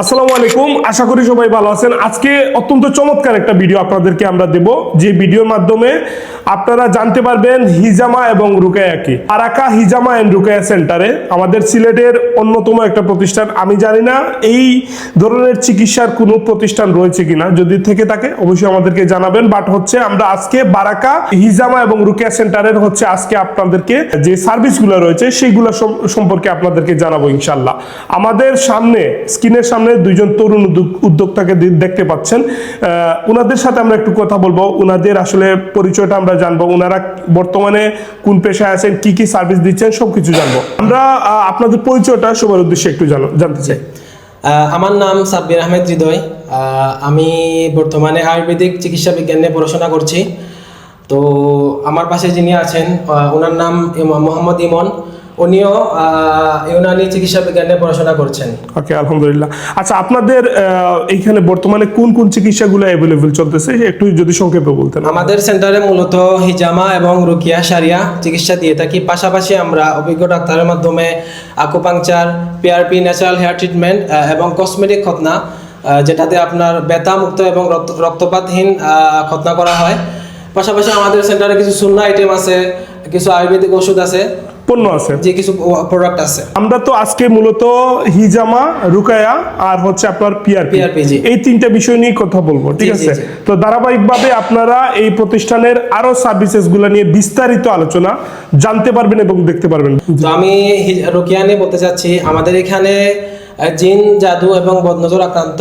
আসসালামু আলাইকুম, আশা করি সবাই ভালো আছেন। আজকে অত্যন্ত চমৎকার একটা ভিডিও আপনাদেরকে আমরা দেব, যে ভিডিওর মাধ্যমে আপনারা জানতে পারবেন হিজামা এবং রুকায়া কি। বারাকা হিজামা এন্ড রুকায়া সেন্টারে আমাদের সিলেটের অন্যতম একটা প্রতিষ্ঠান। আমি জানি না এই ধরনের চিকিৎসার কোনো প্রতিষ্ঠান রয়েছে কিনা, যদি থেকে থাকে অবশ্যই আমাদেরকে জানাবেন। বাট হচ্ছে আমরা আজকে বারাকা হিজামা এবং রুকায়া সেন্টারের আজকে আপনাদেরকে যে সার্ভিসগুলো রয়েছে সেইগুলো সম্পর্কে আপনাদেরকে জানাবো ইনশাল্লাহ। আমাদের সামনে স্ক্রিনের সামনে দুইজন তরুণ উদ্যোক্তাকে দেখতে পাচ্ছেন। ওনাদের সাথে আমরা একটু কথা বলবো, ওনাদের আসলে পরিচয়টা আমরা জানবো, ওনারা বর্তমানে কোন পেশায় আছেন, কি কি সার্ভিস দিচ্ছেন সবকিছু জানবো। আমরা আপনাদের পরিচয়টা সবার উদ্দেশ্যে একটু জানতে চাই। আমার নাম সাব্বির আহমেদ হৃদয়। আমি বর্তমানে আয়ুর্বেদিক চিকিৎসা বিজ্ঞান নিয়ে পড়াশোনা করছি। তো আমার পাশে যিনি আছেন ওনার নাম মোহাম্মদ ইমন, উনিও ইউনানি চিকিৎসা বিজ্ঞানে পড়াশোনা করছেন। ওকে, আলহামদুলিল্লাহ। আচ্ছা, আপনাদের এইখানে বর্তমানে কোন কোন চিকিৎসাগুলো অ্যাভেলেবল চলতেছে একটু যদি সংক্ষেপে বলতেন। আমাদের সেন্টারে মূলত হিজামা এবং রুকিয়া শারিয়া চিকিৎসা দিয়ে থাকি। পাশাপাশি আমরা অভিজ্ঞ ডাক্তারের মাধ্যমে acupuncture, PRP, natural hair treatment এবং কসমেটিক খতনা, যেটাতে আপনার ব্যথা মুক্ত এবং রক্তপাতহীন খতনা করা হয়। পাশাপাশি আমাদের সেন্টারে কিছু সুন্নাহ আইটেম আছে, কিছু আয়ুর্বেদিক ওষুধ আছে, পণ্য আছে, যে কিছু প্রোডাক্ট আছে। আমরা তো আজকে মূলত হিজামা, রুকায়া আর আপনার পিআরপি এই তিনটা বিষয় নিয়ে কথা বলবো, ঠিক আছে? তো ধারাবাহিকভাবে আপনারা এই প্রতিষ্ঠানের আরো সার্ভিসেস গুলা নিয়ে বিস্তারিত আলোচনা জানতে পারবেন এবং দেখতে পারবেন। তো আমি রুকিয়া নিয়ে বলতে চাচ্ছি, আমাদের এখানে জিন, জাদু এবং বদনজর আক্রান্ত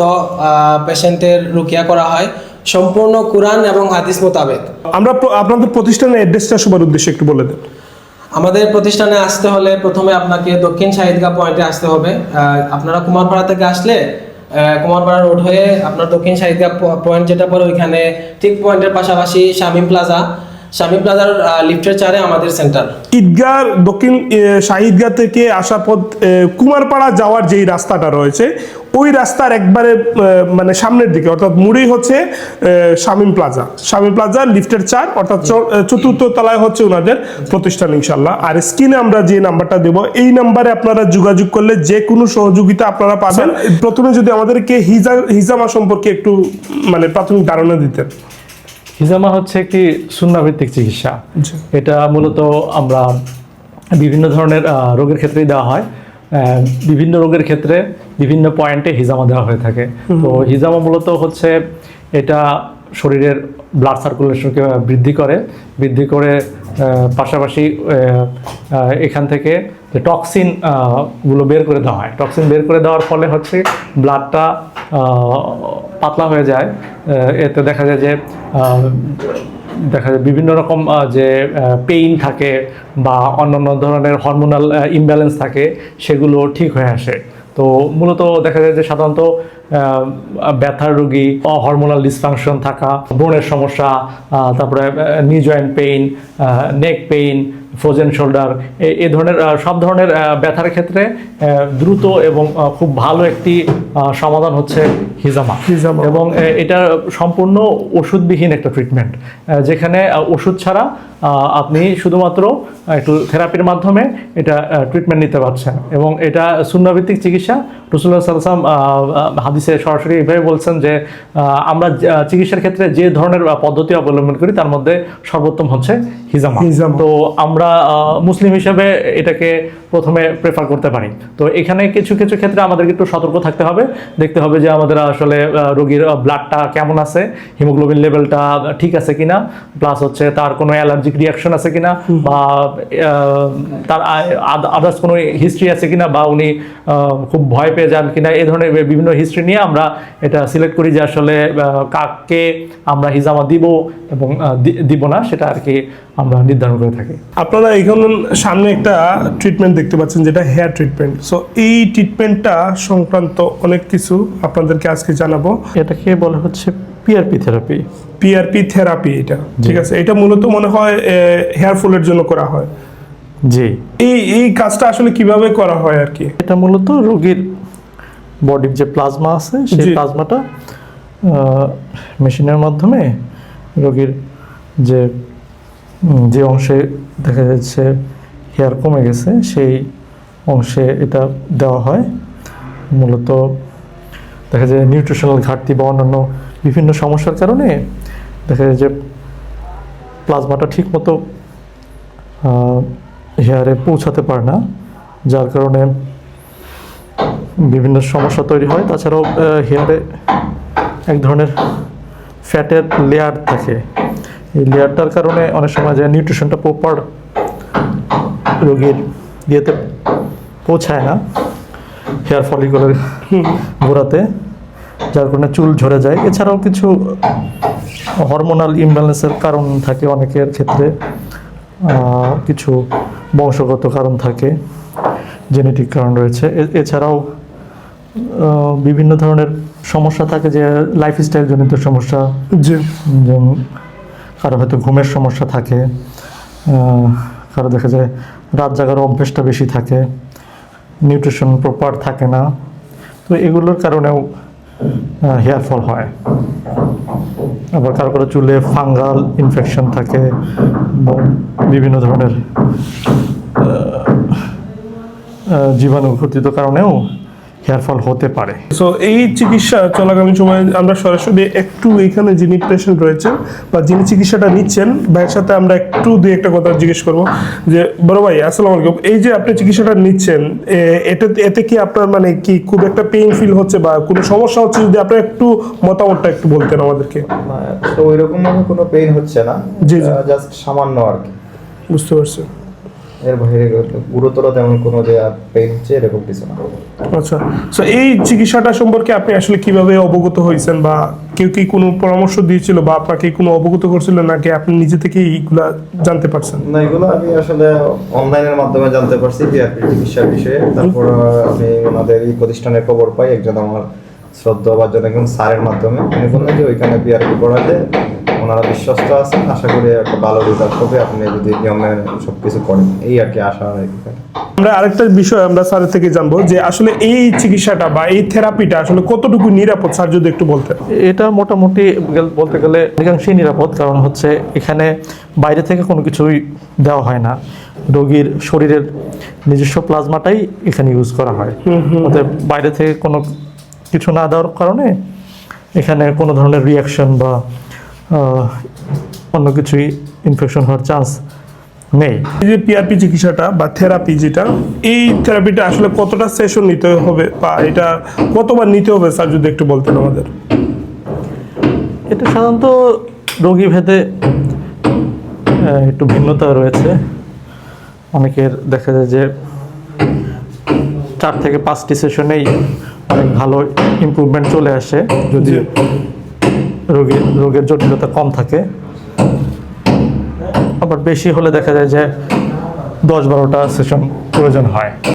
পেশেন্টের রুকিয়া করা হয় সম্পূর্ণ কুরআন এবং হাদিস মোতাবেক। আমরা আপনাদের প্রতিষ্ঠানের অ্যাড্রেসটা সবার উদ্দেশ্যে একটু বলে দেন। আমাদের প্রতিষ্ঠানে আসতে হলে প্রথমে আপনাকে দক্ষিণ শাহিদগাঁ পয়েন্টে আসতে হবে। আপনারা কুমারপাড়া থেকে আসলে কুমারপাড়া রোড হয়ে আপনার দক্ষিণ শাহিদগাঁ পয়েন্ট যেটা পড়ে, ওইখানে ঠিক পয়েন্টের পাশাপাশি শামীম প্লাজার লিফটের 4-এ আমাদের সেন্টার। ঈদগাহ দক্ষিণ শাহিদগাঁ থেকে আসার পথ কুমারপাড়া যাওয়ার যেই রাস্তাটা রয়েছে, ওই রাস্তার একবারে মানে সামনের দিকে অর্থাৎ মুড়েই শামীম প্লাজা লিফটের 4 অর্থাৎ 4র্থ তলায় ওনাদের প্রতিষ্ঠান ইনশাল্লাহ। আর স্ক্রিনে আমরা যে নাম্বারটা দেব, এই নাম্বারে আপনারা যোগাযোগ করলে যে কোনো সহযোগিতা আপনারা পাবেন। প্রথমে যদি আমাদেরকে হিজামা সম্পর্কে একটু মানে প্রাথমিক ধারণা দিতেন। হিজামা হচ্ছে একটি সুন্নাহ ভিত্তিক চিকিৎসা। এটা মূলত আমরা বিভিন্ন ধরনের রোগের ক্ষেত্রেই দেওয়া হয়। বিভিন্ন রোগের ক্ষেত্রে বিভিন্ন পয়েন্টে হিজামা দেওয়া হয়ে থাকে। তো হিজামা মূলত এটা শরীরের ব্লাড সার্কুলেশনকে বৃদ্ধি করে পাশাপাশি এখান থেকে যে টক্সিন গুলো বের করে দেওয়া হয়। টক্সিন বের করে দেওয়ার ফলে ব্লাডটা পাতলা হয়ে যায়। এতে দেখা যায় যে বিভিন্ন রকম যে পেইন থাকে বা অন্যান্য ধরনের হরমোনাল ইমব্যালেন্স থাকে, সেগুলো ঠিক হয়ে আসে। তো মূলত দেখা যায় যে সাধারণত ব্যথার রোগী, হরমোনাল ডিসফাংশন থাকা, ব্রণের সমস্যা, তারপরে নি জয়েন্ট পেইন, নেক পেইন, ফ্রোজেন শোল্ডার, এই ধরনের সব ধরনের ব্যথার ক্ষেত্রে দ্রুত এবং খুব ভালো একটি সমাধান হচ্ছে হিজামা। এবং এটা সম্পূর্ণ ওষুধবিহীন একটা ট্রিটমেন্ট, যেখানে ওষুধ ছাড়া আপনি শুধুমাত্র একটু থেরাপির মাধ্যমে এটা ট্রিটমেন্ট নিতে পারছেন। এবং এটা সুন্নাহভিত্তিক চিকিৎসা। রাসূলুল্লাহ সাল্লাল্লাহু আলাইহি ওয়াসাল্লাম হাদিসে সরাসরি এভাবে বলছেন যে আমরা চিকিৎসার ক্ষেত্রে যে ধরনের পদ্ধতি অবলম্বন করি তার মধ্যে সর্বোত্তম হচ্ছে হিজামা। তো আমরা মুসলিম হিসেবে এটাকে প্রথমে প্রেফার করতে পারি। তো এখানে কিছু কিছু ক্ষেত্রে আমাদেরকে একটু সতর্ক থাকতে হবে, দেখতে হবে যে আমাদের আসলে রোগীর ব্লাডটা কেমন আছে, হিমোগ্লোবিন লেভেলটা ঠিক আছে কিনা, প্লাস তার কোনো অ্যালার্জিক রিয়াকশন আছে কিনা, বা তার আদার্স কোনো হিস্ট্রি আছে কিনা, বা উনি খুব ভয় পেয়ে যান কিনা, এই ধরনের বিভিন্ন হিস্ট্রি নিয়ে আমরা এটা সিলেক্ট করি যে আসলে কাকে আমরা হিজামা দিব এবং দিব না, সেটা আর কি আমরা নির্ধারণ করে থাকি। আপনারা এখানে সামনে একটা ট্রিটমেন্ট দেখতে পাচ্ছেন, যেটা হেয়ার ট্রিটমেন্ট। সো এই ট্রিটমেন্টটা সংক্রান্ত অনেক কিছু আপনাদেরকে আজকে জানাবো। এটাকে বলা হচ্ছে পিআরপি থেরাপি। এটা ঠিক আছে, এটা মূলত মনে হয় হেয়ার ফলের জন্য করা হয়। জি, এই কাজটা আসলে কিভাবে করা হয় আর কি? এটা মূলত রোগীর বডির যে প্লাজমা আছে, সেই প্লাজমাটা মেশিনের মাধ্যমে রোগীর যে অংশে দেখা যাচ্ছে হেয়ার কমে গেছে, সেই অংশে এটা দেওয়া হয়। মূলত দেখা যায় নিউট্রিশনাল ঘাটতি বা অন্যান্য বিভিন্ন সমস্যার কারণে দেখা যায় যে প্লাজমাটা ঠিকমতো হেয়ারে পৌঁছাতে পারে না, যার কারণে বিভিন্ন সমস্যা তৈরি হয়। তাছাড়াও হেয়ারে এক ধরনের ফ্যাটের লেয়ার থাকে, এই লেয়ারটার কারণে অনেক সময় যে নিউট্রিশনটা প্রপার রোগীর ইয়েতে পৌঁছায় না, হেয়ার ফলিকুলার গোড়াতে, যার কারণে চুল ঝরে যায়। এছাড়াও কিছু হরমোনাল ইমব্যালেন্সের কারণ থাকে অনেকের ক্ষেত্রে, কিছু বংশগত কারণ থাকে, জেনেটিক কারণ রয়েছে। এছাড়াও বিভিন্ন ধরনের সমস্যা থাকে, যে লাইফস্টাইল জনিত সমস্যা, জি যেমন কারো হয়তো ঘুমের সমস্যা থাকে, কারো দেখা যায় রাত জাগার অভ্যেসটা বেশি থাকে, নিউট্রিশন প্রপার থাকে না। তো এগুলোর কারণেও হেয়ার ফল হয়। আবার কারো কারো চুলে ফাঙ্গাল ইনফেকশন থাকে, বিভিন্ন ধরনের জীবাণু ঘটিত কারণেও হেয়ার ফল হতে পারে। সো এই চিকিৎসা চলাকালীন সময় আমরা সরাসরি একটু এখানে যিনি পেশেন্ট রয়েছেন বা যিনি চিকিৎসাটা নিচ্ছেন ভাইয়ের সাথে আমরা একটু দুই একটা কথা জিজ্ঞেস করব যে বড় ভাই আসসালামু আলাইকুম, এই যে আপনি চিকিৎসাটা নিচ্ছেন এতে কি আপনার মানে কি খুব একটা পেইন ফিল হচ্ছে বা কোনো সমস্যা হচ্ছে, যদি আপনি একটু মতামতটা একটু বলতেন আমাদেরকে। তো ওইরকম ভাবে কোনো পেইন হচ্ছে না, জি, জি। জাস্ট সামান্য আর কি, বুঝতে পারছি। এর বাইরে গুরুতর তেমন কোনো যে পেইন হচ্ছে এরকম কিছু না। আচ্ছা, সো এই চিকিৎসাটা সম্পর্কে আপনি আসলে কিভাবে অবগত হয়েছেন, বা কেউ কি কোনো পরামর্শ দিয়েছিল বা আপনাকে কোনো অবগত করছিল, নাকি আপনি নিজে থেকেই এইগুলা জানতে পারছেন? না, এগুলো আমি আসলে অনলাইনের মাধ্যমে জানতে পারছি পিআরপি চিকিৎসার বিষয়ে। তারপর আমি ওনাদের এই প্রতিষ্ঠানের খবর পাই একজন আমার শ্রদ্ধাভাজন একজন স্যারের মাধ্যমে। উনি বললেন যে ওইখানে পিআরপি করাতে ওনারা বিশ্বস্ত আছেন, আশা করি একটা ভালো রেজাল্ট হবে আপনি যদি নিয়মে সব কিছু করেন, এই আর কি আশা হয়। আমরা আরেকটা বিষয় আমরা স্যারের থেকে জানবো যে আসলে এই চিকিৎসাটা বা এই থেরাপিটা আসলে কতটুকু নিরাপদ, স্যার যদি একটু বলতেন। এটা মোটামুটি বলতে গেলে অধিকাংশই নিরাপদ, কারণ হচ্ছে এখানে বাইরে থেকে কোনো কিছুই দেওয়া হয় না, রোগীর শরীরের নিজস্ব প্লাজমাটাই এখানে ইউজ করা হয়। অতএব বাইরে থেকে কোনো কিছু না দেওয়ার কারণে এখানে কোনো ধরনের রিয়াকশন বা অন্য কিছুই ইনফেকশন হওয়ার চান্স নেই। এই যে পিআরপি চিকিৎসাটা বা থেরাপি, যেটা এই থেরাপিটা আসলে কতটা সেশন নিতে হবে বা এটা কতবার নিতে হবে স্যার যদি একটু বলতেন আমাদের। এটা সাধারণত রোগী ভেদে একটু ভিন্নতা রয়েছে। অনেকের দেখা যায় যে 4 থেকে 5টি সেশনেই অনেক ভালো ইমপ্রুভমেন্ট চলে আসে, যদি রোগের জটিলতা কম থাকে। আবার বেশি হলে দেখা যায় যে 10-12টা সেশন প্রয়োজন হয়।